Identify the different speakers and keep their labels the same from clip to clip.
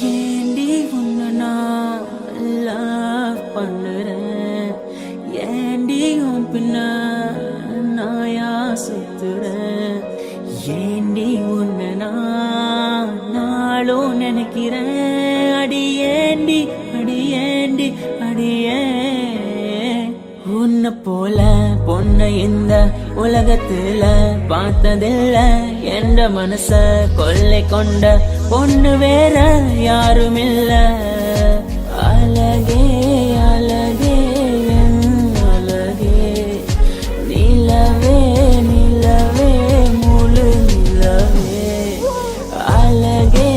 Speaker 1: ஏண்டி உன்னை நான் லவ் பண்ணுறேன், ஏண்டி உன் பின்ன நாயா சுத்துறேன், ஏண்டி உன்னை நான் நாளும் நினைக்கிறேன், அடியேண்டி அடியேண்டி அடியே. உன்னை போல பொண்ணை இந்த உலகத்துல பார்த்ததில்ல, என்ற மனச கொள்ளை கொண்ட பொண்ணு வேற யாருமில்ல. அழகே அழகே என் அழகே, நிலவே நிலவே முழு நிலவே. அழகே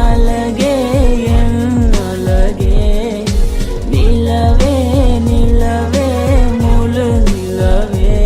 Speaker 1: அழகே என் அழகே, நிலவே நிலவே முழு நிலவே.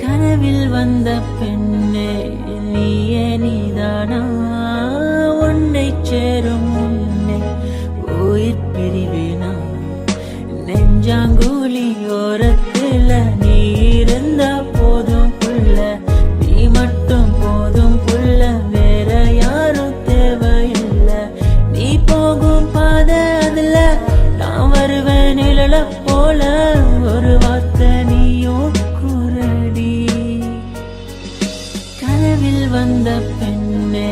Speaker 1: கனவில் வந்த பெண்ணே நீயே நீதானா, உன்னை சேரும் முன்னே உயிர் பிரிவேனா. நெஞ்சாங்குழி ஓரத்துல நீ இருந்தா போதும் புள்ள, நீ மட்டும் போதும் புள்ள, வேற யாரும் தேவையில்லை. நீ போகும் பாதை அதுல நான் வருவேன் நிழல போல, ஒரு வார்த்தை நீயும் குரடி. கனவில் வந்த பெண்ணே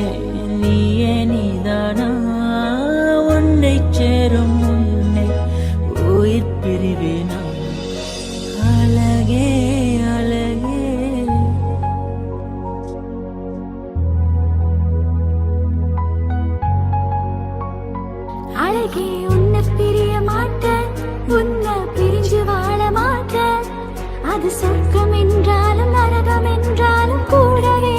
Speaker 1: நீயே நீதானா, உன்னை சேரும் முன்னே உயிர் பிரிவேனா. அழகே அழகே
Speaker 2: அழகே, உன்னை பிரிய மாட்டேன், உன்னை பிரிஞ்சு வாழ மாட்டேன். அது சொர்க்கம் என்றாலும் நரகம் என்றாலும் கூடவே